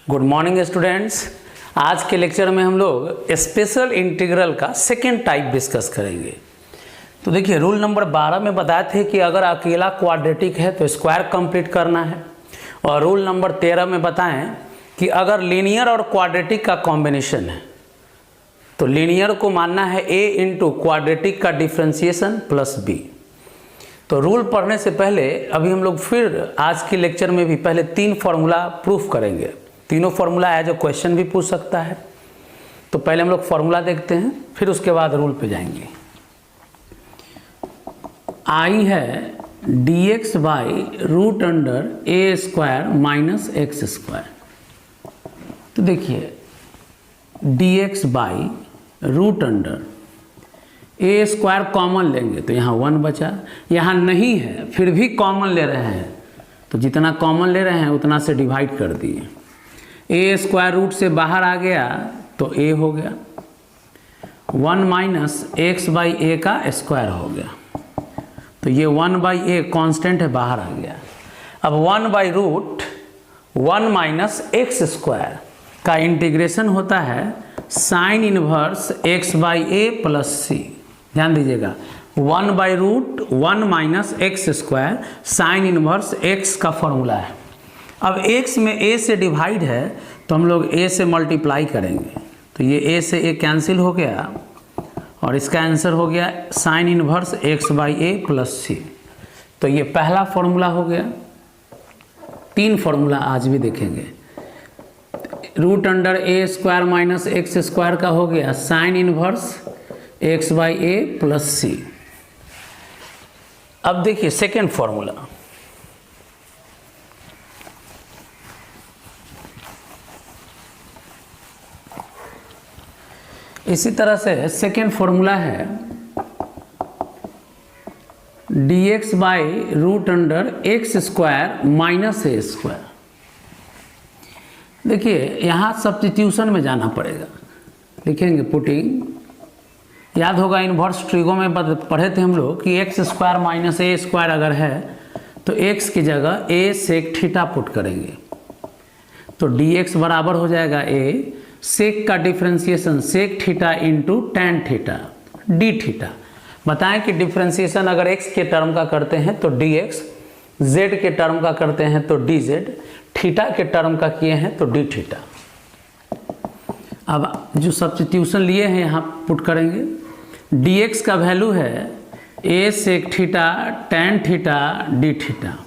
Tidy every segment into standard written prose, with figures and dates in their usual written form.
Good morning students. आज के lecture में हम लोग स्पेशल इंटीग्रल का सेकेंड टाइप डिस्कस करेंगे। तो देखिए, रूल नंबर 12 में बताए थे कि अगर अकेला क्वाड्रेटिक है तो स्क्वायर कंप्लीट करना है, और रूल नंबर 13 में बताएं कि अगर लीनियर और क्वाड्रेटिक का कॉम्बिनेशन है तो लीनियर को मानना है a इंटू क्वाड्रेटिक का डिफ्रेंशिएशन प्लस b। तो रूल पढ़ने से पहले अभी हम लोग फिर आज के लेक्चर में भी पहले 3 फार्मूला प्रूफ करेंगे। तीनों फार्मूला है जो क्वेश्चन भी पूछ सकता है। तो पहले हम लोग फार्मूला देखते हैं, फिर उसके बाद रूल पे जाएंगे। आई है dx by root under a square minus x square. तो देखिए, dx by root under a square common लेंगे तो यहाँ 1 बचा, यहाँ नहीं है फिर भी कॉमन ले रहे हैं तो जितना कॉमन ले रहे हैं उतना से डिवाइड कर दिए। ए स्क्वायर रूट से बाहर आ गया तो ए हो गया, 1 माइनस एक्स बाई ए का स्क्वायर हो गया। तो ये 1 बाई ए कॉन्स्टेंट है, बाहर आ गया। अब 1 by root 1 minus x square का इंटीग्रेशन होता है sine inverse x by a plus c. ध्यान दीजिएगा, 1 by root 1 minus x square sine inverse x का फॉर्मूला है। अब x में a से डिवाइड है तो हम लोग a से मल्टीप्लाई करेंगे, तो ये a से a कैंसिल हो गया और इसका आंसर हो गया sine inverse x by a plus सी। तो ये पहला फॉर्मूला हो गया। 3 फार्मूला आज भी देखेंगे। Root under a square minus x square का हो गया sine inverse x by a plus सी। अब देखिए सेकेंड फॉर्मूला, इसी तरह से सेकेंड फॉर्मूला है dx by root under x square minus a square. देखिए, यहाँ सब्स्टिट्यूशन में जाना पड़ेगा। लिखेंगे पुटिंग, याद होगा इन्वर्स ट्रिगो में पढ़े थे हम लोग कि x square minus a square अगर है तो एक्स की जगह ए सेक थीटा पुट करेंगे तो dx बराबर हो जाएगा ए सेक का differentiation sec theta into tan theta D theta. बताएं कि डिफ्रेंशिएशन अगर x के टर्म का करते हैं तो dx, z के टर्म का करते हैं तो dz, थीटा के टर्म का किए हैं तो डी थीटा। अब जो सब्स्टिट्यूशन लिए हैं यहाँ पुट करेंगे। dx का वैल्यू है a sec theta tan theta D theta.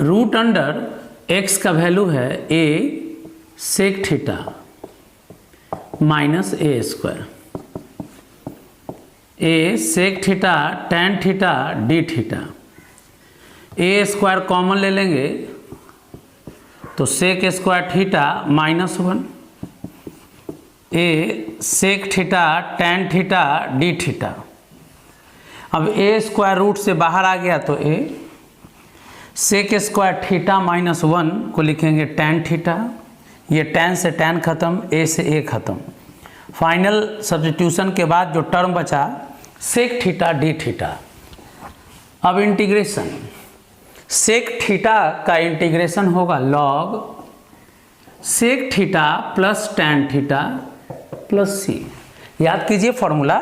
Root under x का वैल्यू है a sec theta minus a square, a sec theta tan theta D theta. A square common ले लेंगे तो sec square theta minus 1, a sec theta tan theta D theta. अब a square root से बाहर आ गया तो a sec square theta minus 1 को लिखेंगे टेन थीटा। ये टेन से टेन खत्म, ए से ए खत्म। फाइनल सब्स्टिट्यूशन के बाद जो टर्म बचा सेक थीटा डी थीटा। अब इंटीग्रेशन, सेक थीटा का इंटीग्रेशन होगा log sec theta plus tan theta plus C. याद कीजिए फॉर्मूला,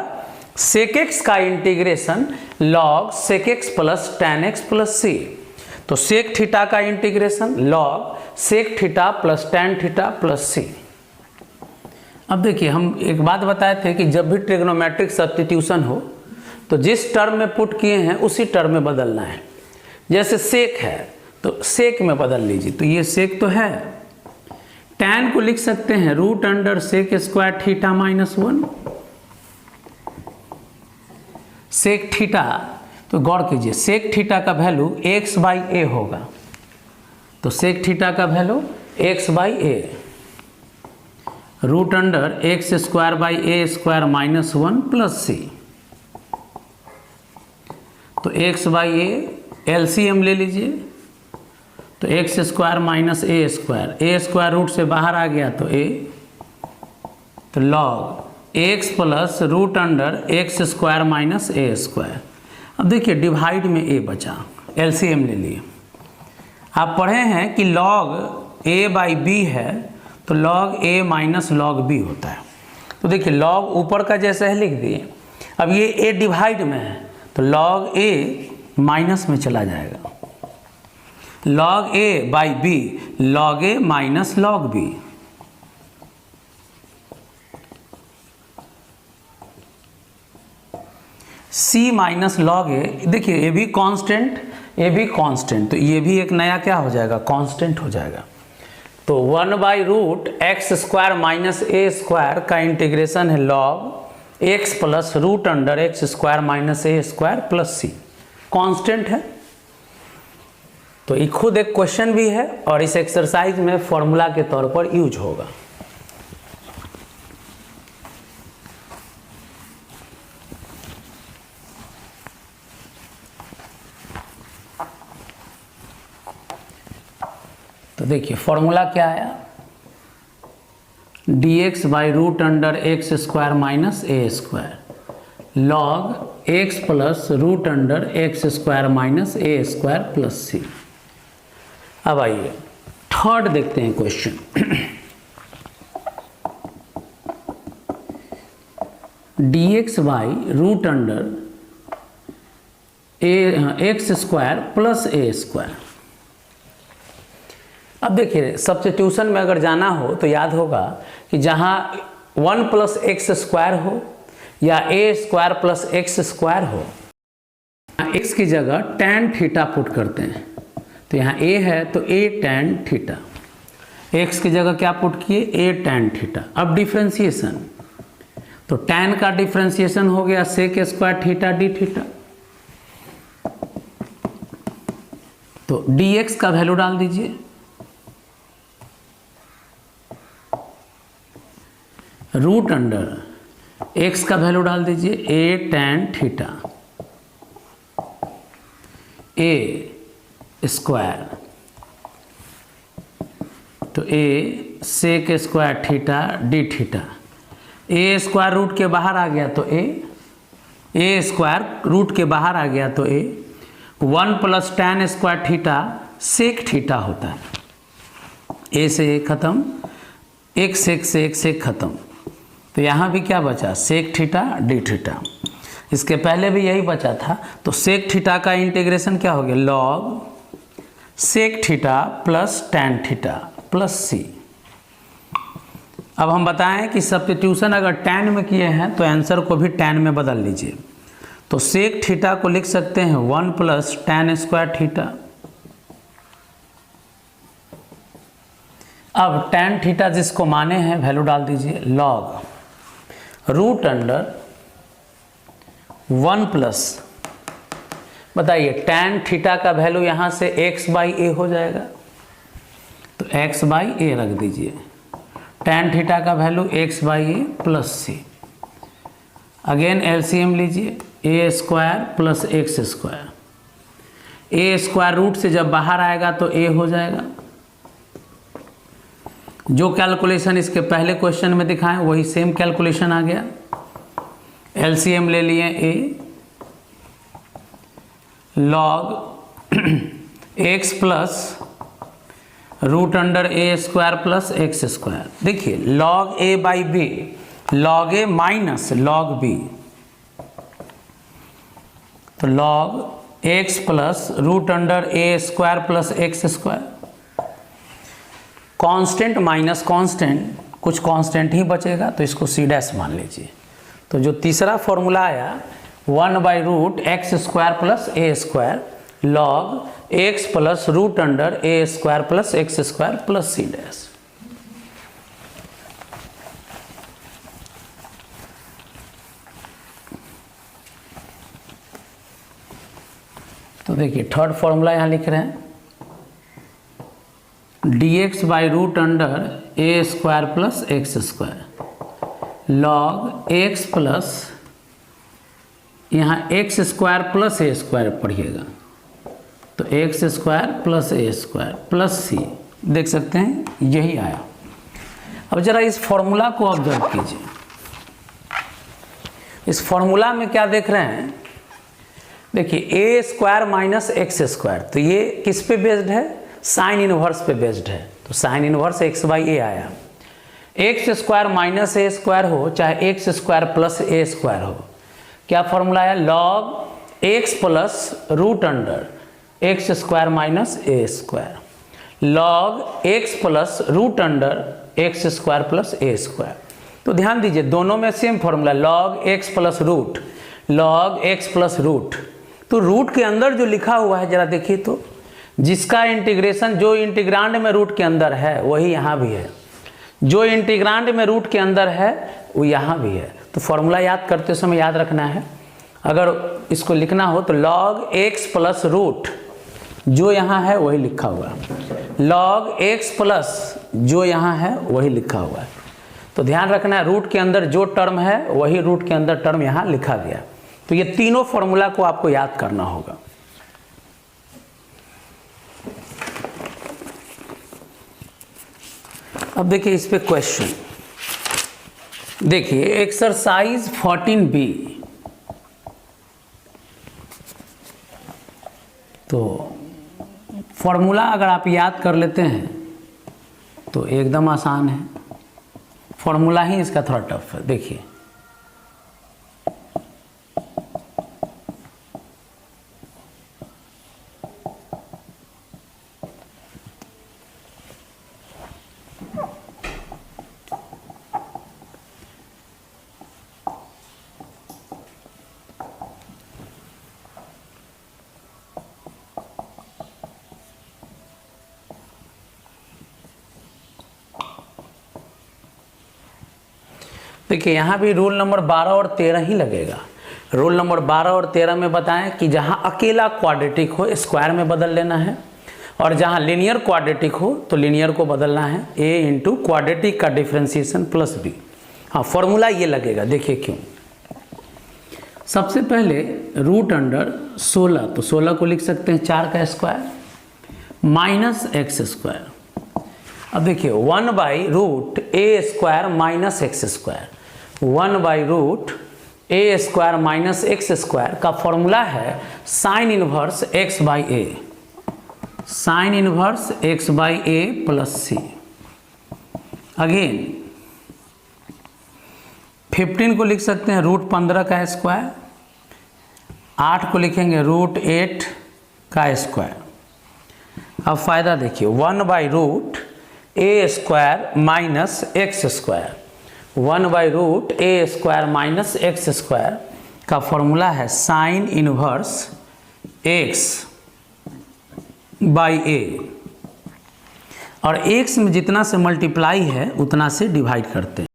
सेक एक्स का integration log sec X plus tan X plus सी। तो सेक थीटा का integration log sec theta plus tan theta plus सी। अब देखिए, हम एक बात बताए थे कि जब भी ट्रिग्नोमेट्रिक सब्स्टिट्यूशन हो तो जिस टर्म में पुट किए हैं उसी टर्म में बदलना है। जैसे सेक है तो सेक में बदल लीजिए, तो ये सेक तो है। टैन को लिख सकते हैं root under sec square theta minus 1। Sec theta, तो गौर कीजिए सेक थीटा का वैल्यू एक्स बाई ए होगा, तो सेक थीटा का value x by a. Root under x square by a square minus 1 plus सी। तो एक्स बाई ए एलसीएम ले लीजिए, तो x square minus a square root से बाहर आ गया तो ए, तो log x plus root under x square minus a square. अब देखिए डिवाइड में ए बचा, एलसीएम ले लिए। आप पढ़े हैं कि लॉग ए बाई बी है तो log a minus log b होता है। तो देखिए log ऊपर का जैसा है लिख दिए, अब ये a डिवाइड में है तो log a माइनस में चला जाएगा, log a by b, log a minus log b। c minus log a, देखिए ये भी कांस्टेंट, ये भी कांस्टेंट, तो ये भी एक नया क्या हो जाएगा, कांस्टेंट हो जाएगा। तो 1/√x² माइनस a² का इंटीग्रेशन है log x plus √x² minus a² plus c, constant है। तो ये खुद एक क्वेश्चन भी है और इस एक्सरसाइज में फॉर्मूला के तौर पर यूज होगा। तो देखिए फॉर्मूला क्या आया, dx by √x² minus a² log x plus √x² minus a² plus c। अब आइए थर्ड देखते हैं question. dx by √x² plus a²। अब देखिए सब्स्टिट्यूशन में अगर जाना हो तो याद होगा कि जहाँ 1 प्लस x² हो या a² प्लस x² हो, x की जगह tan थीटा पुट करते हैं। तो यहाँ a है तो a tan थीटा, x की जगह क्या पुट किए, a tan थीटा। अब डिफ्रेंसिएशन, तो tan का डिफ्रेंसिएशन हो गया sec² थीटा d थीटा। तो dx का वैल्यू डाल दीजिए, √x का वैल्यू डाल दीजिए a tan थीटा a², तो a sec² theta d theta. a² root के बाहर आ गया तो a² रूट के बाहर आ गया तो 1 plus tan² theta sec theta होता है। a से a खत्म, एक सेक से एक सेक खत्म, तो यहाँ भी क्या बचा, सेक थीटा डी थीटा। इसके पहले भी यही बचा था, तो सेक थीटा का इंटीग्रेशन क्या हो गया, log sec theta plus tan theta plus सी। अब हम बताएं कि सब्स्टिट्यूशन अगर टैन में किए हैं तो आंसर को भी टैन में बदल लीजिए। तो सेक थीटा को लिख सकते हैं 1 प्लस tan² थीटा। अब टैन थीटा जिसको माने हैं वैल्यू डाल दीजिए, लॉग √1 प्लस, बताइए टैन थीटा का वैल्यू यहाँ से x/a हो जाएगा, तो x/a रख दीजिए। टैन थीटा का value x/a plus c. Again LCM लीजिए, a² plus x²। a² root से जब बाहर आएगा तो a हो जाएगा। जो कैलकुलेशन इसके पहले क्वेश्चन में दिखाएं वही सेम कैलकुलेशन आ गया। एलसीएम ले लिए a, log x plus √a² plus x²। देखिए log a by b, log a minus log b, तो log x plus √a² plus x²। Constant minus constant, कुछ कांस्टेंट ही बचेगा तो इसको c' मान लीजिए। तो जो तीसरा फॉर्मूला आया 1/√x² plus a² log x plus √a² plus x² plus c'। तो देखिए थर्ड फॉर्मूला यहाँ लिख रहे हैं, dx by √a² plus x² log x plus, यहाँ x² प्लस a² पढ़िएगा, तो x² plus a² plus c, देख सकते हैं यही आया। अब जरा इस फॉर्मूला को ऑब्जर्व कीजिए। इस फॉर्मूला में क्या देख रहे हैं, देखिए a² माइनस x², तो ये किस पे बेस्ड है, साइन इनवर्स पे बेस्ड है, तो साइन इनवर्स x/a आया। X square minus a square हो चाहे x square plus a square हो, क्या फॉर्मूला है? Log x plus root under x square minus a square, log x plus root under x square plus a square. तो ध्यान दीजिए दोनों में same formula, log x plus root, log x plus root. तो root के अंदर जो लिखा हुआ है जरा देखिए तो, जिसका इंटीग्रेशन जो इंटीग्रांड में रूट के अंदर है वही यहाँ भी है, जो इंटीग्रांड में रूट के अंदर है वो यहाँ भी है। तो फॉर्मूला याद करते समय याद रखना है, अगर इसको लिखना हो तो लॉग एक्स प्लस रूट जो यहाँ है वही लिखा हुआ है, लॉग एक्स प्लस जो यहाँ है वही लिखा हुआ है। तो ध्यान रखना है रूट के अंदर जो टर्म है वही रूट के अंदर टर्म यहाँ लिखा गया। तो ये तीनों फॉर्मूला को आपको याद करना होगा। अब देखिए इस पे क्वेश्चन देखिए, एक्सरसाइज 14B। तो फॉर्मूला अगर आप याद कर लेते हैं तो एकदम आसान है, फॉर्मूला ही इसका थोड़ा टफ है। देखिए देखिए यहाँ भी रूल नंबर 12 और 13 ही लगेगा। रूल नंबर 12 और 13 में बताएं कि जहाँ अकेला क्वाड्रेटिक हो स्क्वायर में बदल लेना है, और जहाँ लिनियर क्वाड्रेटिक हो तो लिनियर को बदलना है, a इंटू क्वाड्रेटिक का डिफ्रेंसिएशन प्लस b। हाँ फॉर्मूला ये लगेगा, देखिए क्यों। सबसे पहले रूट अंडर 16, तो 16 को लिख सकते हैं 4 का स्क्वायर माइनस एक्स स्क्वायर। अब देखिए 1 by root a square minus x square, 1 by root a square minus x square का फॉर्मूला है sine inverse x by a, sine inverse x by a plus c. Again 15 को लिख सकते हैं root 15 का square, 8 को लिखेंगे रूट 8 का स्क्वायर। अब फायदा देखिए 1 by root a square minus x square, 1 by root a square minus x square का फॉर्मूला है sine inverse x by a, और एक्स में जितना से मल्टीप्लाई है उतना से डिवाइड करते हैं।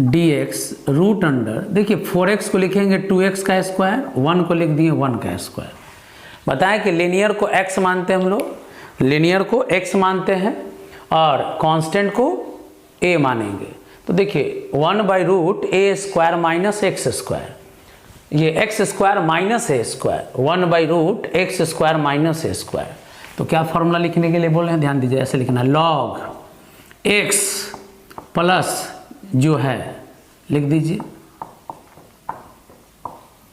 dx रूट अंडर, देखिए 4x को लिखेंगे 2x का स्क्वायर, 1 को लिख दिए 1 का स्क्वायर। बताएं कि लीनियर को x मानते हैं हम लोग, लीनियर को x मानते हैं और कांस्टेंट को a मानेंगे। तो देखिए 1 by root a square minus x square, ये x square minus a square, 1 by root x square minus a square. तो क्या फॉर्मूला लिखने के लिए बोल रहे हैं, ध्यान दीजिए ऐसे लिखना, लॉग एक्स प्लस जो है लिख दीजिए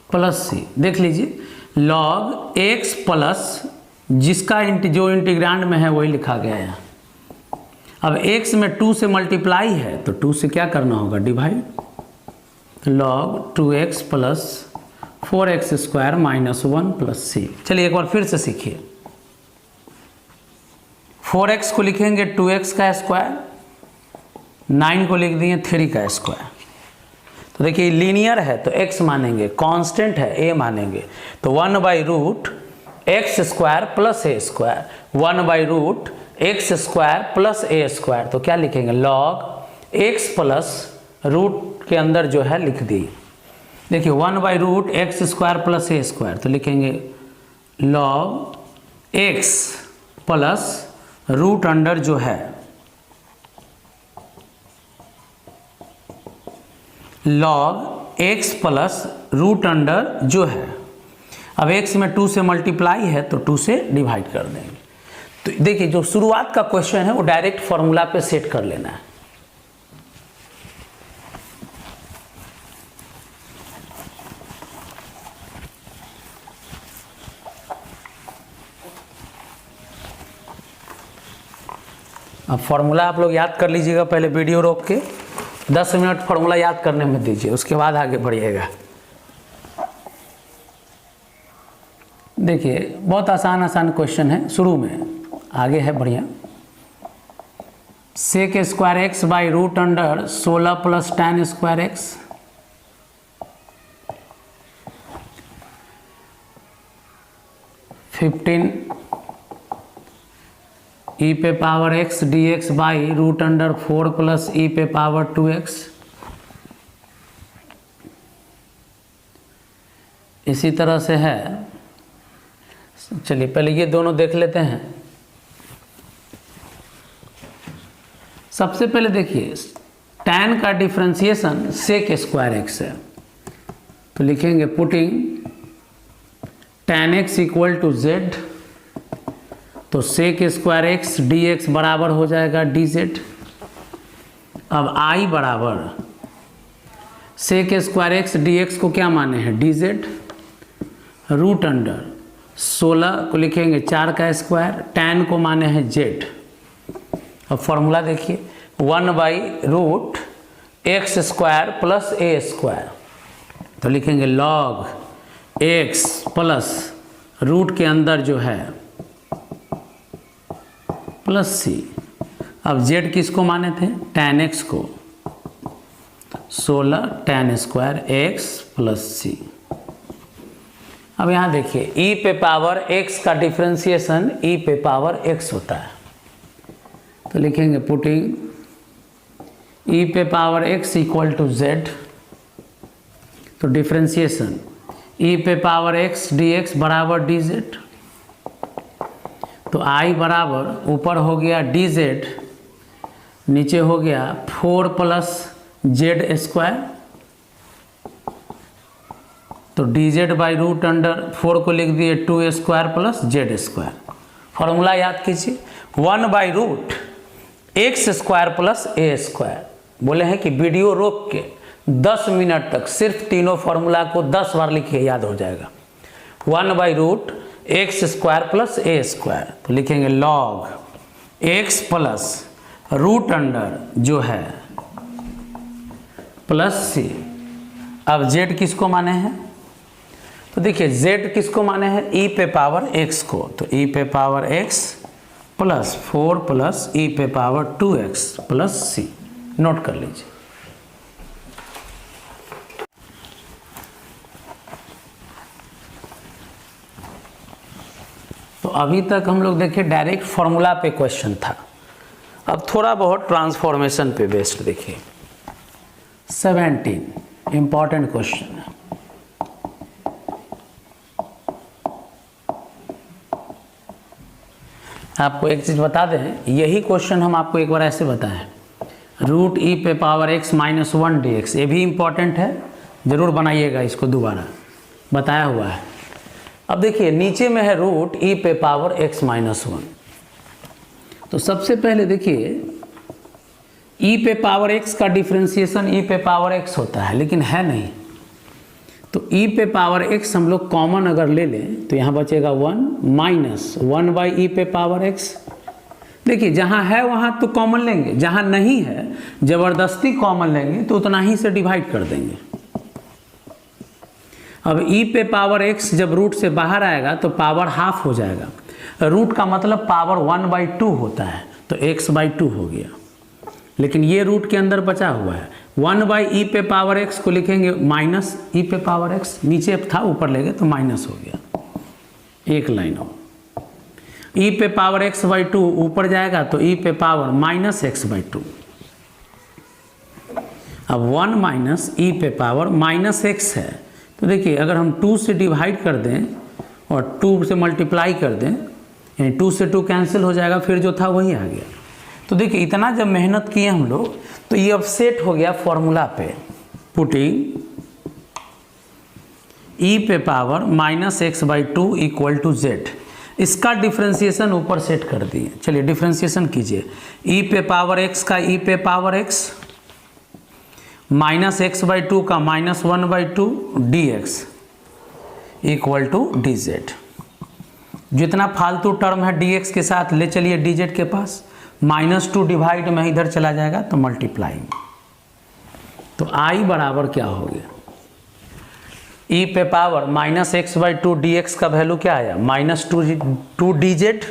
प्लस सी। देख लीजिए लॉग एक्स प्लस जिसका जो इंटीग्रांड में है वही लिखा गया है। अब x में 2 से मल्टीप्लाई है तो 2 से क्या करना होगा, divide, log 2x plus 4x square minus 1 plus c. चलिए एक बार फिर से सीखिए, 4x को लिखेंगे 2x का स्क्वायर, 9 को लिख दिए 3 का स्क्वायर। तो देखिए लीनियर है तो x मानेंगे, कांस्टेंट है a मानेंगे, तो 1 by root x square plus a square, 1 by root x square plus a square. तो क्या लिखेंगे, लॉग एक्स प्लस रूट के अंदर जो है लिख दी। देखिए 1 by root x square plus a square, तो लिखेंगे log x plus root under जो है log x plus root under जो है, अब x में 2 से मल्टीप्लाई है तो 2 से डिवाइड कर देंगे। तो देखिए जो शुरुआत का क्वेश्चन है वो डायरेक्ट फॉर्मूला पे सेट कर लेना है। अब फॉर्मूला आप लोग याद कर लीजिएगा, पहले वीडियो रोक के 10 मिनट फॉर्मूला याद करने में दीजिए, उसके बाद आगे बढ़िएगा। देखिए बहुत आसान आसान क्वेश्चन है शुरू में, आगे है बढ़िया। Sec square x by root under 16 plus tan square x, e पे power x d x by root under 4 plus e पे पावर 2x। इसी तरह से है, चलिए पहले ये दोनों देख लेते हैं। सबसे पहले देखिए tan का डिफरेंशिएशन सेक स्क्वायर एक्स है, तो लिखेंगे putting tan x equal to z, तो sec square x d x बराबर हो जाएगा डी जेड। अब I बराबर sec square x d x को क्या माने हैं डी जेड, रूट अंडर 16 को लिखेंगे 4 का स्क्वायर, tan को माने हैं z। अब फॉर्मूला देखिए 1 by root x square plus a square, तो लिखेंगे log x प्लस रूट के अंदर जो है प्लस सी। अब z किसको माने थे tan x को, 16 tan स्क्वायर x प्लस सी। अब यहाँ देखिए e पे पावर x का डिफरेंशिएशन e पे पावर x होता है, तो लिखेंगे पुटिंग e पे power x equal to z, तो डिफरेंशिएशन e पे पावर x dx बराबर dz, तो I बराबर ऊपर हो गया dz, नीचे हो गया 4 प्लस z स्क्वायर, तो dz बाई रूट अंडर 4 को लिख दिए 2 square plus z square. Formula याद कीजिए 1 by root x square plus a square. बोले हैं कि वीडियो रोक के 10 मिनट तक सिर्फ तीनों फॉर्मूला को 10 बार लिखिए, याद हो जाएगा। 1 by root x square plus a square, तो लिखेंगे log x plus root under जो है प्लस सी। अब z किसको माने हैं, तो देखिए z किसको माने हैं e पे पावर x को, तो e पे power x plus 4 plus e पे power 2x plus c। Note कर लीजिए। तो अभी तक हम लोग देखिए डायरेक्ट फॉर्मूला पे क्वेश्चन था, अब थोड़ा बहुत ट्रांसफॉर्मेशन पे बेस्ड देखिए। 17 इंपॉर्टेंट क्वेश्चन है। आपको एक चीज़ बता दें, यही क्वेश्चन हम आपको एक बार ऐसे बताएं, रूट ई पे power x minus 1 D x, ये भी इम्पॉर्टेंट है, ज़रूर बनाइएगा इसको, दोबारा बताया हुआ है। अब देखिए नीचे में है रूट ई पे पावर x माइनस 1, तो सबसे पहले देखिए ई पे पावर x का डिफरेंशिएशन ई पे पावर x होता है, लेकिन है नहीं, तो ई पे पावर x हम लोग कॉमन अगर ले लें तो यहाँ बचेगा 1 माइनस 1 बाई ई पे पावर x। देखिए जहाँ है वहाँ तो कॉमन लेंगे, जहाँ नहीं है ज़बरदस्ती कॉमन लेंगे तो उतना ही से डिवाइड कर देंगे। अब e पे पावर x जब रूट से बाहर आएगा तो पावर हाफ हो जाएगा, रूट का मतलब पावर 1/2 होता है, तो x/2 हो गया, लेकिन ये रूट के अंदर बचा हुआ है। 1 बाई ई पे पावर x को लिखेंगे माइनस ई पे पावर x, नीचे था ऊपर ले गए तो माइनस हो गया, एक लाइन हो। ई पे पावर x/2 ऊपर जाएगा तो ई पे पावर माइनस x/2। अब 1 माइनस ई पे पावर माइनस x है, तो देखिए अगर हम 2 से डिवाइड कर दें और 2 से मल्टीप्लाई कर दें, यानी 2 से 2 कैंसिल हो जाएगा, फिर जो था वही आ गया। तो देखिए इतना जब मेहनत किए हम लोग, तो ये अब सेट हो गया फॉर्मूला पे, पुटिंग ई पे power minus x/2 equal to z। इसका डिफ्रेंशिएशन ऊपर सेट कर दिए। चलिए डिफ्रेंशिएशन कीजिए, ई पे पावर x का ई पे पावर x माइनस x/2 का minus 1/2 dx equal to dz। जितना फालतू टर्म है dx के साथ ले चलिए dz के पास, -2 डिवाइड में इधर चला जाएगा तो मल्टीप्लाई में। तो I बराबर क्या हो गया, e पे पावर -x/2 dx का वैल्यू क्या आया, -2 dz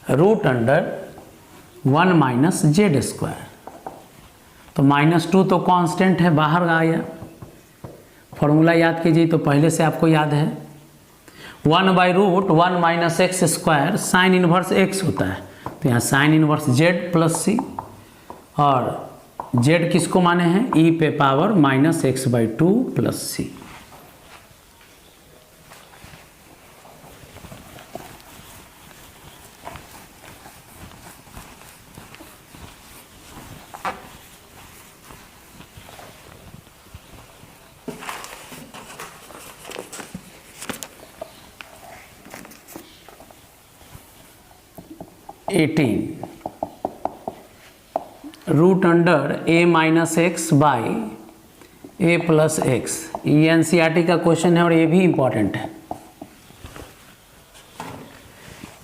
√1 - z²। तो -2 तो कांस्टेंट है, बाहर आ गया। फॉर्मूला याद कीजिए, तो पहले से आपको याद है 1/√1 - x² साइन इनवर्स x होता है। तो यहाँ साइन इनवर्स z + c, और z किसको माने हैं, e पे power -x/2 + c। √a - x/a + x। ये NCERT का क्वेश्चन है और ये भी इम्पॉर्टेंट है।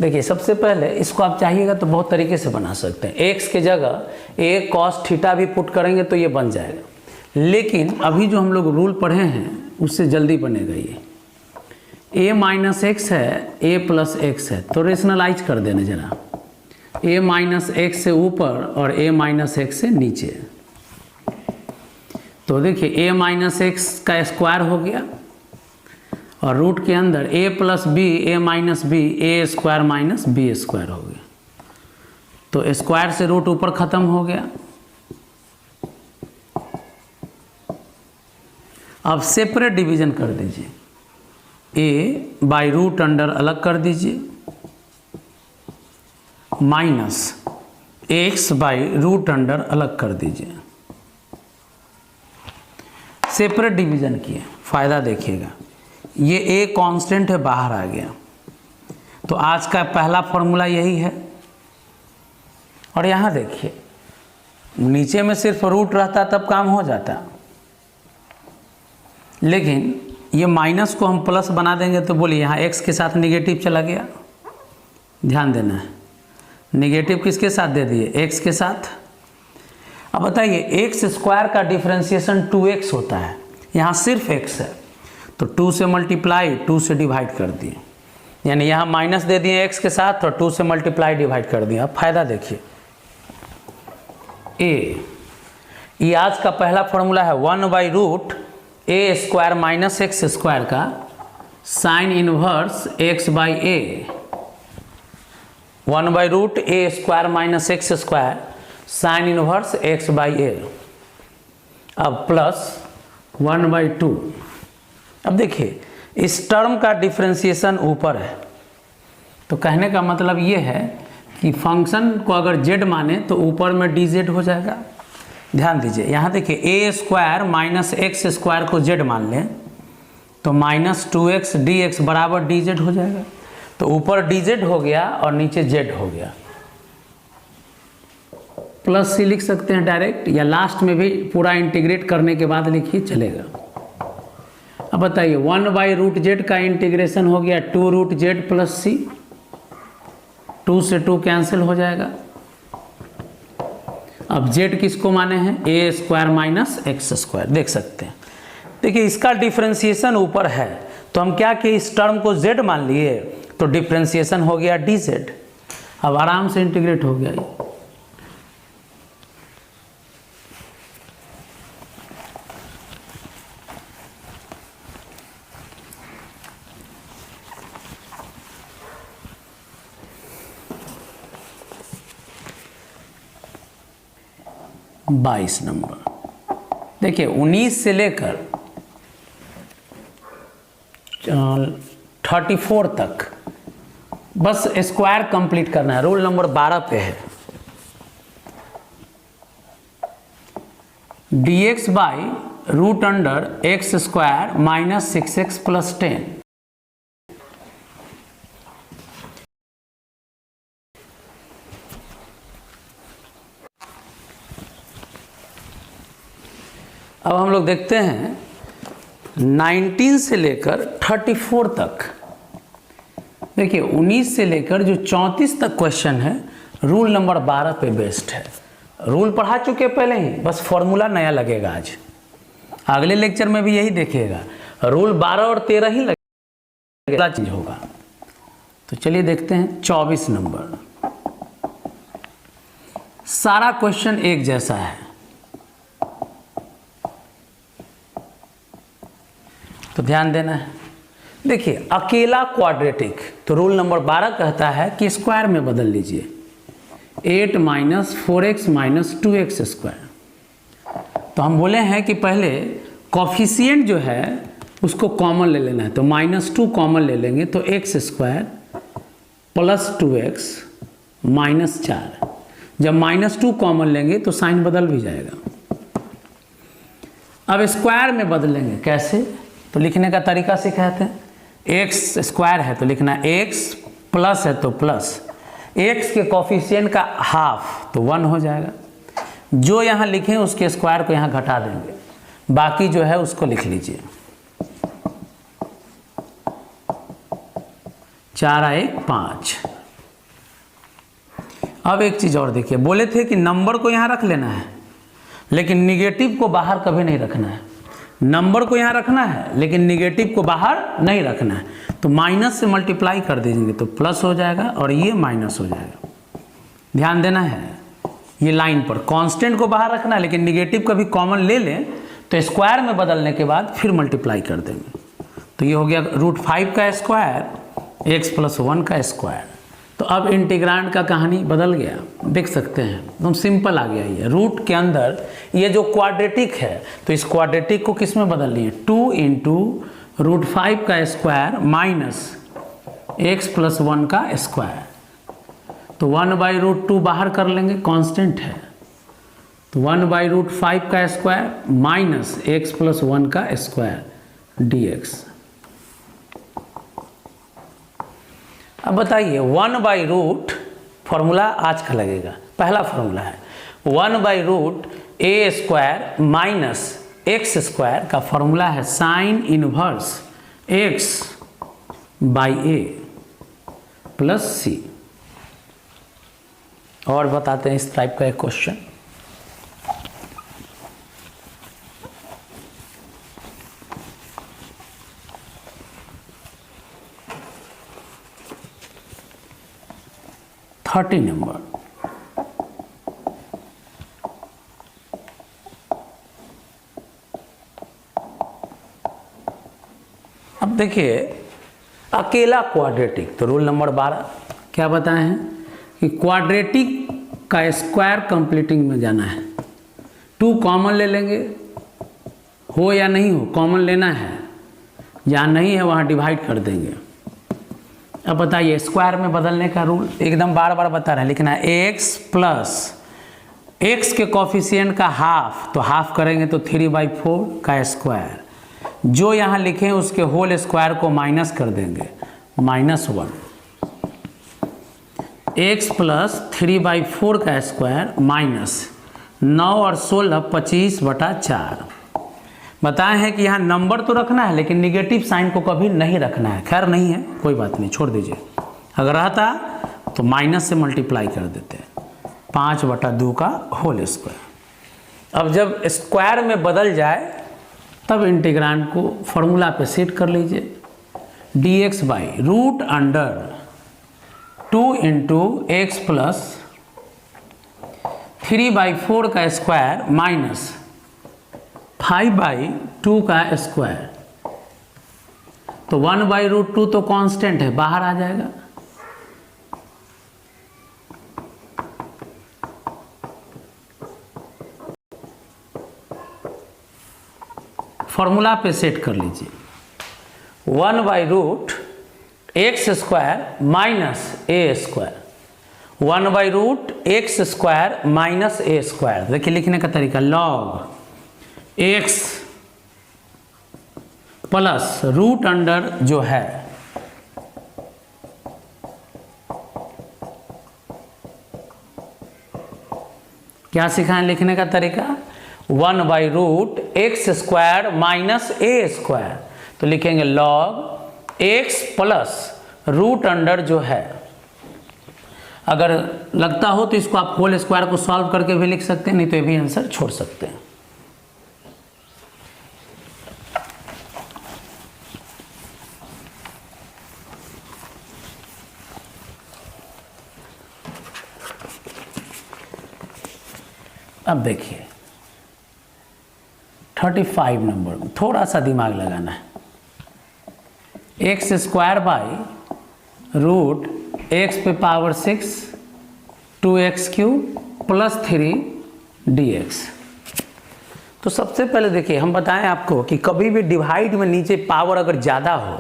देखिए, सबसे पहले इसको आप चाहिएगा तो बहुत तरीके से बना सकते हैं। x के जगह a cos थीटा भी पुट करेंगे तो ये बन जाएगा, लेकिन अभी जो हम लोग रूल पढ़े हैं उससे जल्दी बनेगा। ये a - x है, a + x है, तो रेशनलाइज कर देना जरा। a - x से ऊपर और a - x से नीचे। तो देखिए a - x का स्क्वायर हो गया, और रूट के अंदर a + b, a - b, a² - b² हो गया। तो स्क्वायर से रूट ऊपर खत्म हो गया। अब सेपरेट डिवीजन कर दीजिए, a/√अंडर अलग कर दीजिए, -x/√अंडर अलग कर दीजिए। सेपरेट डिवीजन किए, फायदा देखिएगा। ये a कांस्टेंट है, बाहर आ गया। तो आज का पहला फॉर्मूला यही है। और यहाँ देखिए, नीचे में सिर्फ रूट रहता तब काम हो जाता, लेकिन ये माइनस को हम प्लस बना देंगे तो बोलिए यहाँ x के साथ निगेटिव चला गया। ध्यान देना है, निगेटिव किसके साथ दे दिए, x के साथ। अब बताइए, x² का डिफरेंशिएशन 2x होता है, यहाँ सिर्फ x है, तो 2 से मल्टीप्लाई 2 से डिवाइड कर दिए, यानी यहाँ माइनस दे दिए x के साथ और 2 से मल्टीप्लाई डिवाइड कर दिए। अब फायदा देखिए, ये आज का पहला फॉर्मूला है 1/√a² - x² का sign inverse x/a, 1/√a² - x² sign inverse x/a। अब प्लस 1/2। अब देखिए, इस टर्म का डिफरेंशिएशन ऊपर है, तो कहने का मतलब ये है कि फंक्शन को अगर z माने तो ऊपर में dz हो जाएगा। ध्यान दीजिए, यहाँ देखिए a² - x² को z मान लें तो -2x dx बराबर dz हो जाएगा। तो ऊपर dz हो गया और नीचे z हो गया। प्लस c लिख सकते हैं डायरेक्ट, या लास्ट में भी पूरा इंटीग्रेट करने के बाद लिखिए, चलेगा। अब बताइए, 1/√z का इंटीग्रेशन हो गया 2√z + c, 2 से 2 कैंसिल हो जाएगा। अब z किसको माने हैं, a² - x², देख सकते हैं। देखिए, इसका डिफरेंशिएशन ऊपर है, तो हम क्या किए, इस टर्म को z मान लिए, तो डिफरेंशिएशन हो गया dz। अब आराम से इंटीग्रेट हो गया ये। बाईस नंबर देखिए, 19 से लेकर 34 तक बस स्क्वायर कंप्लीट करना है। रूल नंबर 12 पे है, dx/√x² - 6x + 10। अब हम लोग देखते हैं 19 से लेकर 34 तक देखिए 19 से लेकर जो 34 तक क्वेश्चन है रूल नंबर 12 पे बेस्ड है। रूल पढ़ा चुके पहले ही, बस फॉर्मूला नया लगेगा आज। अगले लेक्चर में भी यही देखिएगा, रूल 12 और 13 ही लगेगा, चीज होगा। तो चलिए देखते हैं 24 नंबर। सारा क्वेश्चन एक जैसा है, तो ध्यान देना है। देखिए अकेला क्वाड्रेटिक, तो रूल नंबर 12 कहता है कि स्क्वायर में बदल लीजिए। 8 - 4x - 2x स्क्वायर। तो हम बोले हैं कि पहले कॉफिशिएंट जो है उसको कॉमन ले लेना है, तो -2 कॉमन ले लेंगे तो x स्क्वायर प्लस 2x -4। जब -2 कॉमन लेंगे तो साइन बदल भी जाएगा। अब स्क्वायर में बदलेंगे कैसे, तो लिखने का तरीका सिखाते हैं। x स्क्वायर है तो लिखना x, प्लस है तो प्लस, x के कॉफिशिएंट का हाफ तो 1 हो जाएगा। जो यहाँ लिखें उसके स्क्वायर को यहाँ घटा देंगे, बाकी जो है उसको लिख लीजिए। 4 × 1 = 5। अब एक चीज़ और देखिए, बोले थे कि नंबर को यहाँ रख लेना है, लेकिन निगेटिव को बाहर कभी नहीं रखना है। नंबर को यहाँ रखना है लेकिन निगेटिव को बाहर नहीं रखना है। तो माइनस से मल्टीप्लाई कर दीजिए तो प्लस हो जाएगा और ये माइनस हो जाएगा। ध्यान देना है, ये लाइन पर कांस्टेंट को बाहर रखना है, लेकिन निगेटिव कभी कॉमन ले लें तो स्क्वायर में बदलने के बाद फिर मल्टीप्लाई कर देंगे। तो ये हो गया √5 का स्क्वायर x + 1 का स्क्वायर। तो अब इंटीग्रांड का कहानी बदल गया, देख सकते हैं एकदम सिंपल आ गया। ये रूट के अंदर ये जो क्वाड्रेटिक है तो इस क्वाड्रेटिक को किस में बदल लिए, 2 × √5 का स्क्वायर माइनस x + 1 का स्क्वायर। तो 1/√2 बाहर कर लेंगे, कांस्टेंट है। तो 1/√5 का स्क्वायर माइनस x + 1 का स्क्वायर dx। अब बताइए 1/√, फॉर्मूला आज का लगेगा, पहला फॉर्मूला है 1/√a² माइनस x² का फॉर्मूला है sine inverse x/a plus c। और बताते हैं इस टाइप का एक क्वेश्चन। नंबर अब देखिए अकेला क्वाड्रेटिक, तो रूल नंबर 12 क्या बताए हैं कि क्वाड्रेटिक का स्क्वायर कंप्लीटिंग में जाना है। 2 कॉमन ले लेंगे, हो या नहीं हो कॉमन लेना है, जहाँ नहीं है वहाँ डिवाइड कर देंगे। अब बताइए स्क्वायर में बदलने का रूल एकदम बार बार बता रहे हैं, लिखना है x प्लस x के कॉफिशिएंट का हाफ, तो हाफ करेंगे तो 3/4 का स्क्वायर। जो यहाँ लिखें उसके होल स्क्वायर को माइनस कर देंगे, -1। x प्लस 3/4 का स्क्वायर माइनस 9 और 16 25/4। बताए हैं कि यहाँ नंबर तो रखना है लेकिन निगेटिव साइन को कभी नहीं रखना है। खैर नहीं है, कोई बात नहीं, छोड़ दीजिए। अगर रहता तो माइनस से मल्टीप्लाई कर देते, 5/2 का होल स्क्वायर। अब जब स्क्वायर में बदल जाए तब इंटीग्रांड को फॉर्मूला पे सेट कर लीजिए। dx/√2 × x प्लस 3/4 का स्क्वायर माइनस 5/2 का स्क्वायर। तो 1/√2 तो कांस्टेंट है, बाहर आ जाएगा। फॉर्मूला पे सेट कर लीजिए। 1/√x² minus a², 1/√x² minus a²। देखिए लिखने का तरीका, लॉग x प्लस √अंडर जो है क्या सिखाएं लिखने का तरीका, 1/√x² माइनस a²। तो लिखेंगे log x plus root under जो है, अगर लगता हो तो इसको आप होल स्क्वायर को सॉल्व करके भी लिख सकते हैं, नहीं तो ये भी आंसर छोड़ सकते हैं। अब देखिए 35 नंबर में थोड़ा सा दिमाग लगाना है। X square by root x पे power 6 2x cube plus 3 dx। तो सबसे पहले देखिए हम बताएं आपको कि कभी भी डिवाइड में नीचे पावर अगर ज़्यादा हो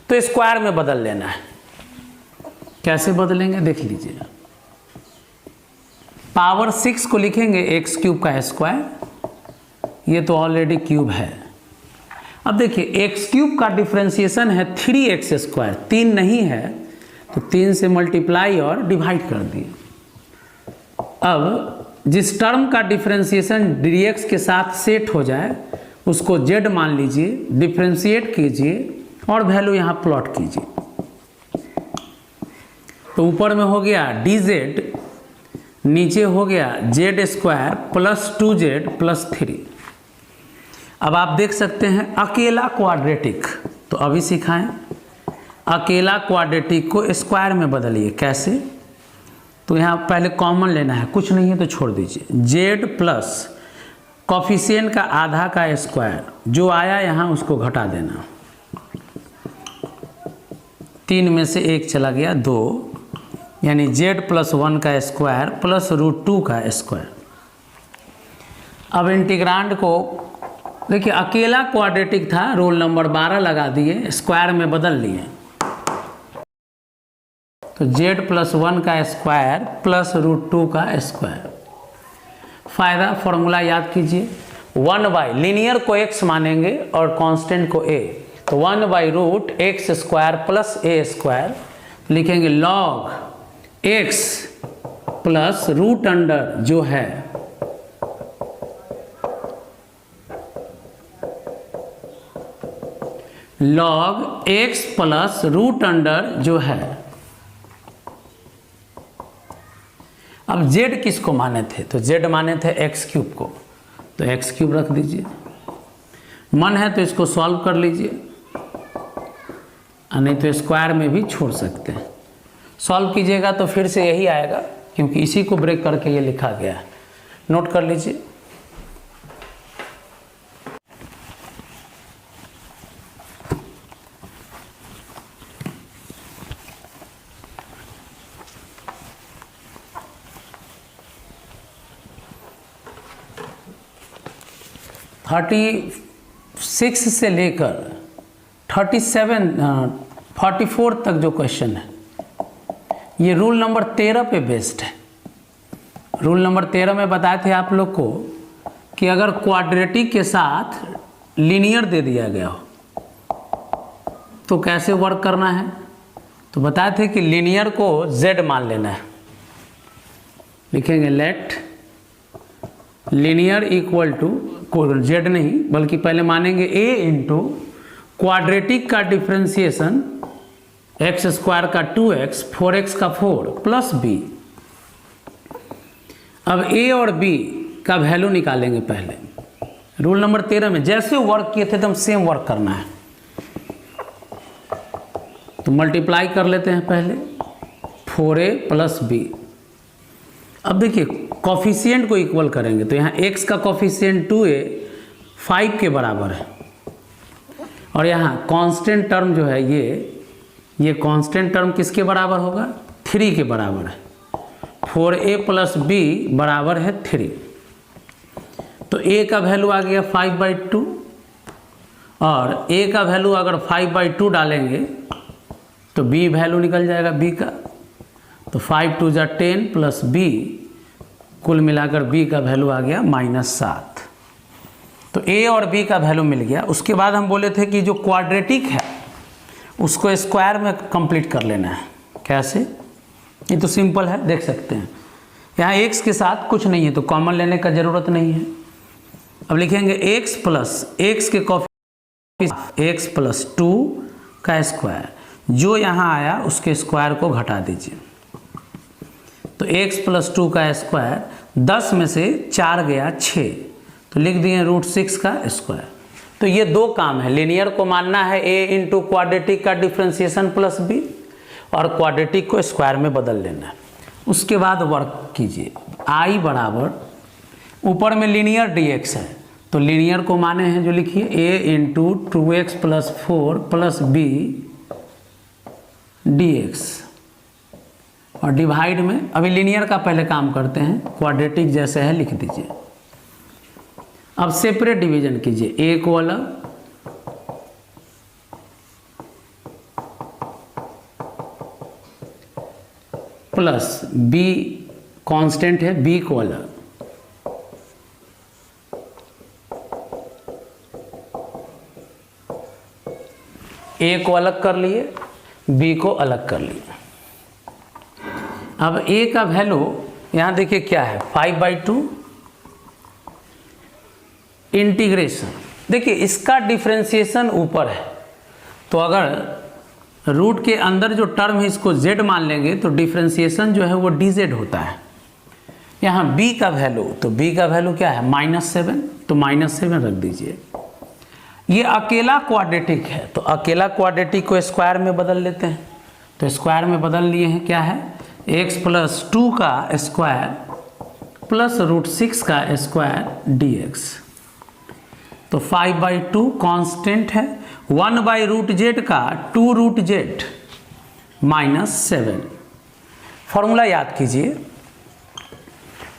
तो स्क्वायर में बदल लेना है। कैसे बदलेंगे देख लीजिए। पावर 6 को लिखेंगे एक्स क्यूब का स्क्वायर, ये तो ऑलरेडी क्यूब है। अब देखिए एक्स क्यूब का डिफरेंशिएशन है 3x स्क्वायर, 3 नहीं है तो 3 से मल्टीप्लाई और डिवाइड कर दिए। अब जिस टर्म का डिफरेंशिएशन dx के साथ सेट हो जाए उसको z मान लीजिए, डिफरेंशिएट कीजिए और वैल्यू यहाँ प्लॉट कीजिए। तो ऊपर में हो गया dz, नीचे हो गया z square plus 2z plus 3। अब आप देख सकते हैं अकेला क्वाड्रेटिक, तो अभी सिखाएं। अकेला क्वाड्रेटिक को स्क्वायर में बदलिए। कैसे? तो यहाँ पहले कॉमन लेना है, कुछ नहीं है तो छोड़ दीजिए। z प्लस कॉफिशिएंट का आधा का स्क्वायर, जो आया यहाँ उसको घटा देना। 3 में से 1 चला गया 2, यानी z प्लस 1 का स्क्वायर प्लस रूट 2 का स्क्वायर। अब इंटीग्रांड को देखिए, अकेला क्वाड्रेटिक था, रोल नंबर 12 लगा दिए, स्क्वायर में बदल लिए। तो z प्लस 1 का स्क्वायर प्लस रूट 2 का स्क्वायर। फायदा फॉर्मूला याद कीजिए, 1 बाई लीनियर को x मानेंगे और कांस्टेंट को a, तो 1 by root x square plus a square. लिखेंगे log x plus root under जो है log x plus root under जो है। अब z किसको माने थे? तो z माने थे x क्यूब को, तो x क्यूब रख दीजिए। मन है तो इसको सॉल्व कर लीजिए, नहीं तो स्क्वायर में भी छोड़ सकते हैं। सॉल्व कीजिएगा तो फिर से यही आएगा, क्योंकि इसी को ब्रेक करके ये लिखा गया है। नोट कर लीजिए। थर्टी 6 से लेकर 44 तक जो क्वेश्चन है ये रूल नंबर 13 पे बेस्ड है। रूल नंबर 13 में बताए थे आप लोग को कि अगर क्वाड्रेटिक के साथ लीनियर दे दिया गया हो तो कैसे वर्क करना है। तो बताए थे कि लीनियर को z मान लेना है। लिखेंगे let linear equal to z नहीं बल्कि पहले मानेंगे a इंटू क्वाड्रेटिक का डिफरेंशिएशन एक्स स्क्वायर का 2x 4x का 4 प्लस b। अब a और b का वैल्यू निकालेंगे। पहले रूल नंबर 13 में जैसे वर्क किए थे एकदम सेम वर्क करना है। तो मल्टीप्लाई कर लेते हैं पहले 4a प्लस b। अब देखिए कॉफिशिएंट को इक्वल करेंगे तो यहाँ x का कॉफिशिएंट 2a 5 के बराबर है, और यहाँ कांस्टेंट टर्म जो है ये कांस्टेंट टर्म किसके बराबर होगा? 3 के बराबर है। 4a प्लस b बराबर है 3। तो a का वैल्यू आ गया 5/2, और a का वैल्यू अगर 5/2 डालेंगे तो b वैल्यू निकल जाएगा b का। तो 5 2 जा 10 प्लस b, कुल मिलाकर b का वैल्यू आ गया -7। तो a और b का वैल्यू मिल गया। उसके बाद हम बोले थे कि जो क्वाड्रेटिक है उसको स्क्वायर में कंप्लीट कर लेना है। कैसे? ये तो सिंपल है, देख सकते हैं। यहाँ x के साथ कुछ नहीं है तो कॉमन लेने का ज़रूरत नहीं है। अब लिखेंगे x प्लस x के कॉफी x प्लस 2 का स्क्वायर, जो यहाँ आया उसके स्क्वायर को घटा दीजिए। तो x + 2 का स्क्वायर, 10 में से 4 गया 6, तो लिख दिए √6 का स्क्वायर। तो ये दो काम है, लीनियर को मानना है a × क्वाड्रेटिक का डिफ्रेंसिएशन प्लस b, और क्वाड्रेटिक को स्क्वायर में बदल लेना है। उसके बाद वर्क कीजिए। i बराबर, ऊपर में लीनियर dx है तो लीनियर को माने हैं जो लिखिए a × 2x + 4 + b dx, और डिवाइड में, अभी लीनियर का पहले काम करते हैं, क्वाड्रेटिक जैसे है लिख दीजिए। अब सेपरेट डिवीजन कीजिए, a को अलग, प्लस b कांस्टेंट है, b को अलग, a को अलग कर लिए, b को अलग कर लिए। अब a का वैल्यू यहाँ देखिए क्या है, 5/2 इंटीग्रेशन। देखिए इसका डिफ्रेंसिएशन ऊपर है, तो अगर रूट के अंदर जो टर्म है इसको z मान लेंगे तो डिफ्रेंसिएशन जो है वो dz होता है। यहाँ b का वैल्यू, तो b का वैल्यू क्या है, -7, तो -7 रख दीजिए। ये अकेला क्वाड्रेटिक है, तो अकेला क्वाड्रेटिक को स्क्वायर में बदल लेते हैं। तो स्क्वायर में बदल लिए हैं, क्या है, x + 2 का स्क्वायर प्लस √6 का स्क्वायर dx। तो 5/2 कांस्टेंट है, 1/√z का 2√z -7। फॉर्मूला याद कीजिए,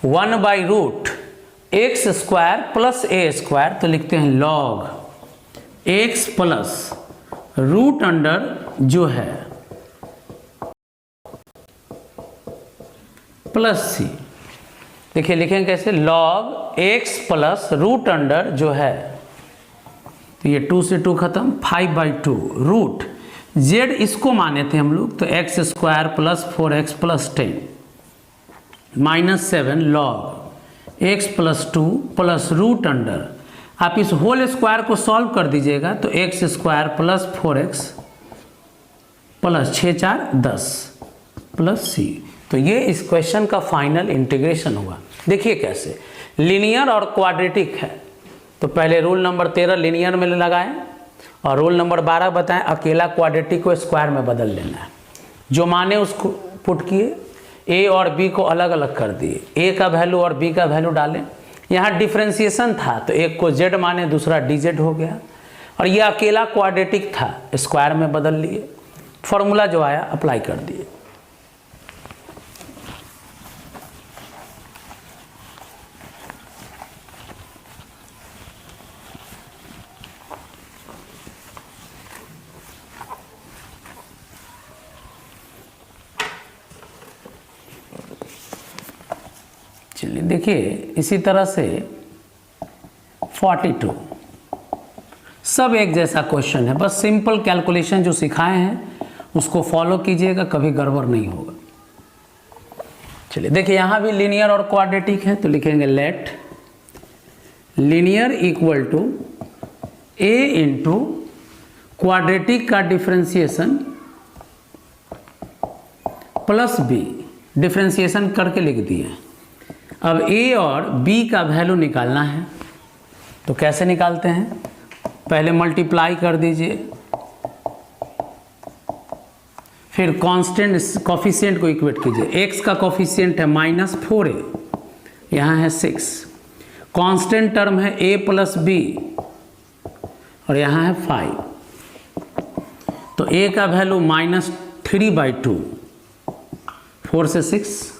1/√x² + a², तो लिखते हैं log x प्लस √ जो है +c। देखिए लिखेंगे कैसे, log x प्लस √ जो है, तो ये 2 से 2 खत्म, 5/2 रूट z इसको माने थे हम लोग, तो x² + 4x + 10 -7 log x + 2 plus √ आप इस होल स्क्वायर को सॉल्व कर दीजिएगा तो x² + 4x plus 6 × 4 = 10 plus c। तो ये इस क्वेश्चन का फाइनल इंटीग्रेशन हुआ। देखिए कैसे, लीनियर और क्वाड्रेटिक है, तो पहले रूल नंबर 13 लीनियर में लगाएं और रूल नंबर 12 बताएं अकेला क्वाड्रेटिक को स्क्वायर में बदल लेना है। जो माने उसको पुट किए, a और b को अलग अलग कर दिए, a का वैल्यू और b का वैल्यू डालें। यहाँ डिफ्रेंसिएशन था तो एक को z माने, दूसरा dz हो गया, और ये अकेला क्वाड्रेटिक था, स्क्वायर में बदल लिए, फॉर्मूला जो आया अप्लाई कर दिए। चलिए देखिए इसी तरह से 42, सब एक जैसा क्वेश्चन है, बस सिंपल कैलकुलेशन जो सिखाए हैं उसको फॉलो कीजिएगा, कभी गड़बड़ नहीं होगा। चलिए देखिए यहाँ भी लीनियर और क्वाड्रेटिक है, तो लिखेंगे let linear equal to a into quadratic का डिफ्रेंसिएशन प्लस b, डिफ्रेंसिएशन करके लिख दिए। अब a और b का वैल्यू निकालना है, तो कैसे निकालते हैं, पहले मल्टीप्लाई कर दीजिए, फिर कांस्टेंट कोफिशिएंट को इक्वेट कीजिए। x का कोफिशिएंट है -4a, यहाँ है 6, कांस्टेंट टर्म है a + b और यहाँ है 5, तो a का वैल्यू -3/2, 4 से 6।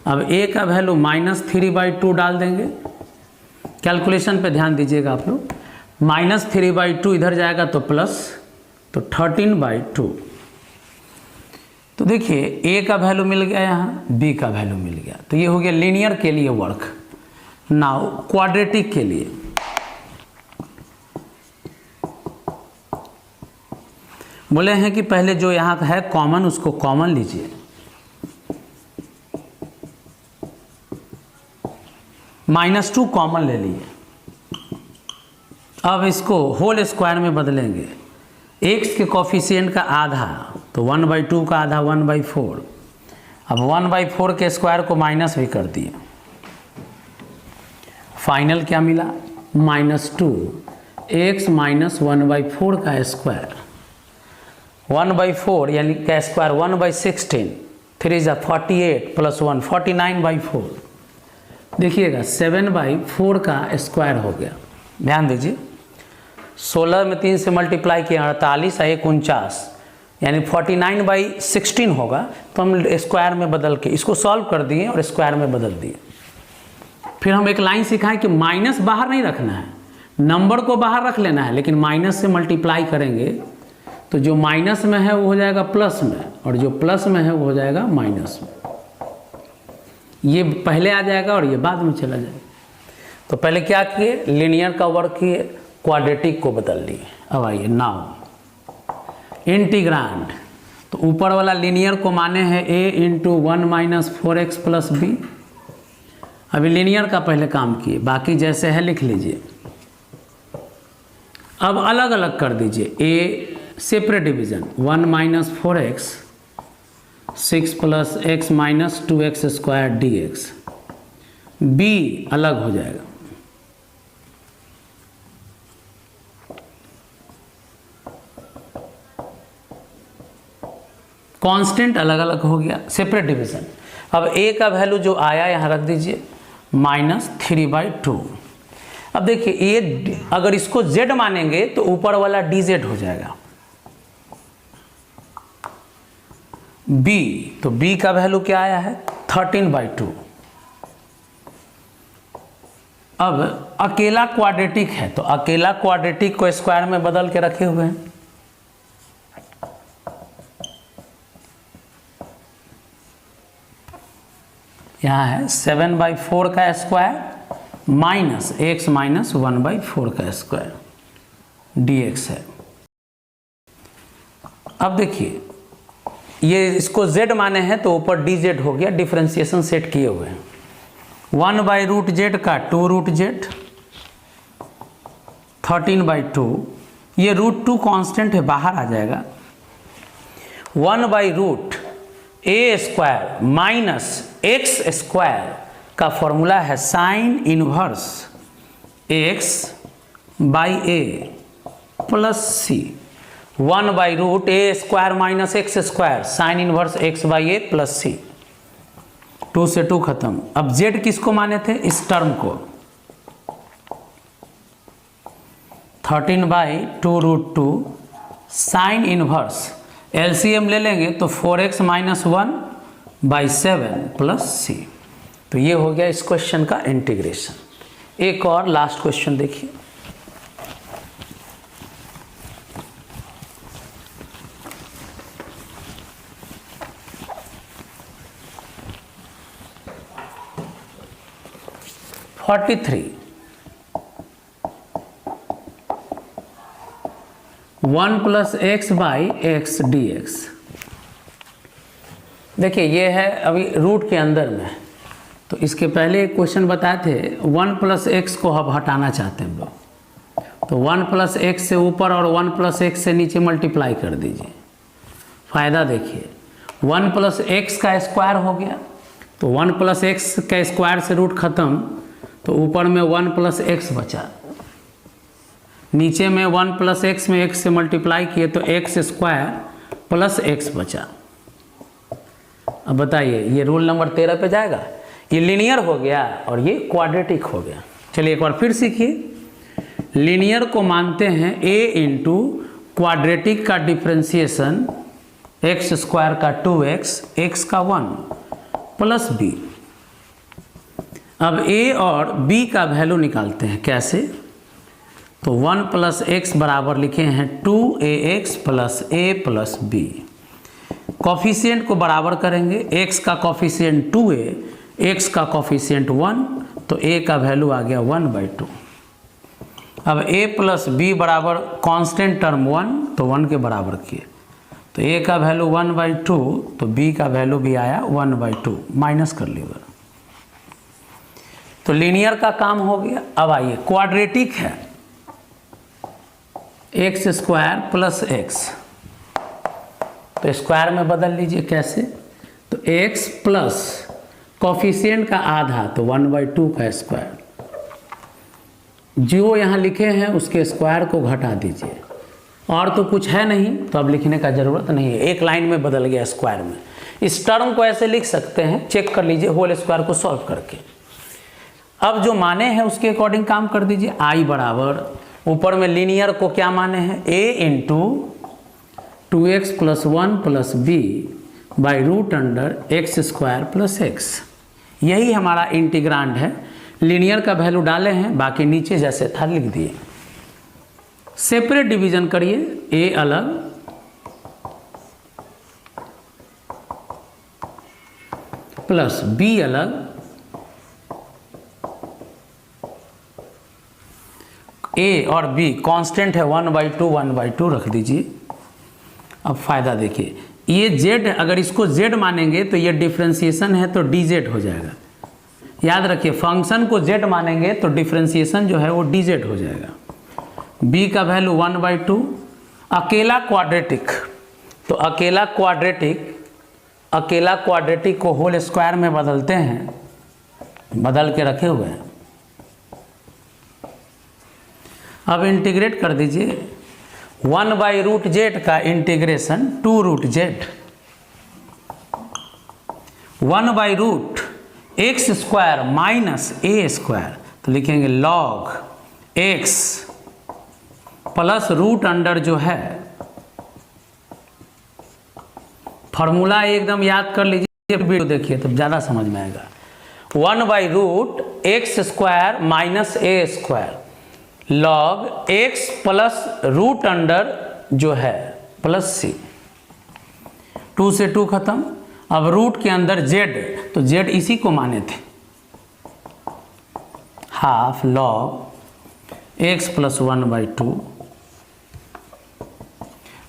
अब a का वैल्यू -3/2 डाल देंगे, कैलकुलेशन पे ध्यान दीजिएगा आप लोग, -3/2 इधर जाएगा तो प्लस, तो 13/2। तो देखिए a का वैल्यू मिल गया, यहाँ b का वैल्यू मिल गया, तो ये हो गया लीनियर के लिए वर्क। नाउ क्वाड्रेटिक के लिए बोले हैं कि पहले जो यहाँ है कॉमन, उसको कॉमन लीजिए, -2 कॉमन ले लिए। अब इसको होल स्क्वायर में बदलेंगे, x के कॉफिशिएंट का आधा, तो 1/2 का आधा 1/4। अब 1/4 के स्क्वायर को माइनस भी कर दिए, फाइनल क्या मिला -2x माइनस 1/4 का स्क्वायर। 1/4 यानी का स्क्वायर 1/16, 3 × 48 + 1 49/4। देखिएगा 7/4 का स्क्वायर हो गया। ध्यान दीजिए 16 में 3 से मल्टीप्लाई किया 48 और 1 49, यानी 49/16 होगा। तो हम स्क्वायर में बदल के इसको सॉल्व कर दिए और स्क्वायर में बदल दिए। फिर हम एक लाइन सिखाएं कि माइनस बाहर नहीं रखना है, नंबर को बाहर रख लेना है, लेकिन माइनस से मल्टीप्लाई करेंगे तो जो माइनस में है वो हो जाएगा प्लस में, और जो प्लस में है वो हो जाएगा माइनस में। ये पहले आ जाएगा और ये बाद में चला जाएगा। तो पहले क्या किए, लीनियर का वर्क किए, क्वाड्रेटिक को बदल लिए। अब आइए नाउ इंटीग्रांड, तो ऊपर वाला लीनियर को माने हैं a × 1 - 4x + b। अभी लीनियर का पहले काम किए, बाकी जैसे है लिख लीजिए। अब अलग अलग कर दीजिए, a separate division 1 - 4x 6 + x - 2x² dx, b अलग हो जाएगा। कांस्टेंट अलग अलग हो गया, सेपरेट डिवीजन। अब a का वैल्यू जो आया यहाँ रख दीजिए -3/2। अब देखिए ये अगर इसको z मानेंगे तो ऊपर वाला dz हो जाएगा। b, तो b का वैल्यू क्या आया है 13/2। अब अकेला क्वाड्रेटिक है तो अकेला क्वाड्रेटिक को स्क्वायर में बदल के रखे हुए हैं। यहाँ है 7/4 का स्क्वायर माइनस x माइनस 1/4 का स्क्वायर dx है। अब देखिए ये इसको z माने हैं तो ऊपर dz हो गया, डिफरेंशिएशन सेट किए हुए हैं। 1/√z का 2√z 13/2, ये √2 कांस्टेंट है, बाहर आ जाएगा। 1/√a² माइनस x² का फॉर्मूला है sine inverse x/a plus c। 1/√a² minus x² sign inverse x/a plus c। 2 से 2 खत्म। अब z किसको माने थे, इस टर्म को 13/2√2 साइन इनवर्स, एलसीएम ले लेंगे तो 4x - 1/7 प्लस c। तो ये हो गया इस क्वेश्चन का इंटीग्रेशन। एक और लास्ट क्वेश्चन देखिए। (43) 1 + x/x dx। देखिए ये है अभी रूट के अंदर में, तो इसके पहले एक क्वेश्चन बताए थे 1 + x को हम हटाना चाहते हैं हम लोग। तो 1 + x से ऊपर और 1 + x से नीचे मल्टीप्लाई कर दीजिए। फ़ायदा देखिए 1 + x का स्क्वायर हो गया, तो 1 + x का स्क्वायर से रूट ख़त्म, तो ऊपर में 1 + x बचा, नीचे में 1 + x में x से मल्टीप्लाई किए तो x² प्लस x बचा। अब बताइए ये रूल नंबर 13 पे जाएगा। ये लीनियर हो गया और ये क्वाड्रेटिक हो गया। चलिए एक बार फिर सीखिए। लीनियर को मानते हैं a × क्वाड्रेटिक का डिफ्रेंशिएशन x² का 2x, x का 1 प्लस b। अब a और b का वैल्यू निकालते हैं, कैसे? तो 1 + x बराबर लिखे हैं 2ax + a + b। कॉफिशिएंट को बराबर करेंगे, x का कॉफिशिएंट 2a, x का कॉफिशिएंट 1, तो a का वैल्यू आ गया 1/2। अब a + b बराबर कांस्टेंट टर्म 1, तो 1 के बराबर किए, तो a का वैल्यू 1/2, तो b का वैल्यू भी आया 1/2, माइनस कर लीजिए। तो लीनियर का काम हो गया। अब आइए क्वाड्रेटिक है, एक्स स्क्वायर प्लस एक्स, तो स्क्वायर में बदल लीजिए कैसे, तो x प्लस कॉफिशिएंट का आधा तो 1/2 का स्क्वायर, जो यहाँ लिखे हैं उसके स्क्वायर को घटा दीजिए, और तो कुछ है नहीं तो अब लिखने का ज़रूरत नहीं है, एक लाइन में बदल गया स्क्वायर में। इस टर्म को ऐसे लिख सकते हैं, चेक कर लीजिए होल स्क्वायर को सॉल्व करके। अब जो माने हैं उसके अकॉर्डिंग काम कर दीजिए। आई बराबर ऊपर में लीनियर को क्या माने हैं, a इंटू 2x + 1 + b by root under x square plus x, यही हमारा इंटीग्रांड है। लीनियर का वैल्यू डाले हैं, बाकी नीचे जैसे था लिख दिए। सेपरेट डिवीजन करिए, a अलग प्लस b अलग, a और b कांस्टेंट है 1/2 1/2 रख दीजिए। अब फायदा देखिए, ये z अगर इसको z मानेंगे तो ये डिफ्रेंसिएशन है तो dz हो जाएगा। याद रखिए फंक्शन को z मानेंगे तो डिफ्रेंसिएशन जो है वो dz हो जाएगा। b का वैल्यू 1/2, अकेला क्वाड्रेटिक, तो अकेला क्वाड्रेटिक को होल स्क्वायर में बदलते हैं, बदल के रखे हुए हैं। अब इंटीग्रेट कर दीजिए, 1/√z का integration 2√z, 1/√x² minus a², तो लिखेंगे log x plus root under जो है, फॉर्मूला एकदम याद कर लीजिए, वीडियो देखिए तब ज़्यादा समझ में आएगा। 1/√x² minus a² log x plus root under जो है प्लस c, 2 से 2 खत्म। अब रूट के अंदर z, तो z इसी को माने थे, हाफ log x + 1/2।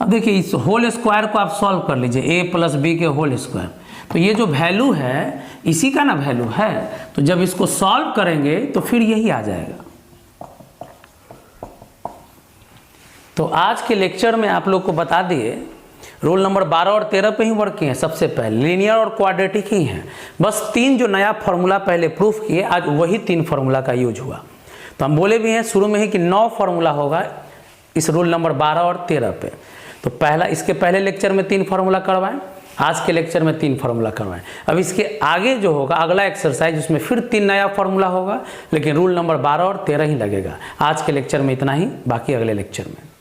अब देखिए इस होल स्क्वायर को आप सॉल्व कर लीजिए, a + b के होल स्क्वायर, तो ये जो वैल्यू है इसी का ना वैल्यू है, तो जब इसको सॉल्व करेंगे तो फिर यही आ जाएगा। तो आज के लेक्चर में आप लोग को बता दिए, रोल नंबर 12 और 13 पे ही वर्क किए हैं। सबसे पहले लीनियर और क्वाड्रेटिक ही हैं, बस 3 जो नया फार्मूला पहले प्रूफ किए, आज वही 3 फार्मूला का यूज हुआ। तो हम बोले भी हैं शुरू में ही कि 9 फार्मूला होगा इस रोल नंबर 12 और 13 पे। तो पहला, इसके पहले लेक्चर में 3 फार्मूला करवाएं, आज के लेक्चर में 3 फार्मूला करवाएं। अब इसके आगे जो होगा अगला एक्सरसाइज, उसमें फिर 3 नया फार्मूला होगा, लेकिन रूल नंबर 12 और 13 ही लगेगा। आज के लेक्चर में इतना ही, बाकी अगले लेक्चर में।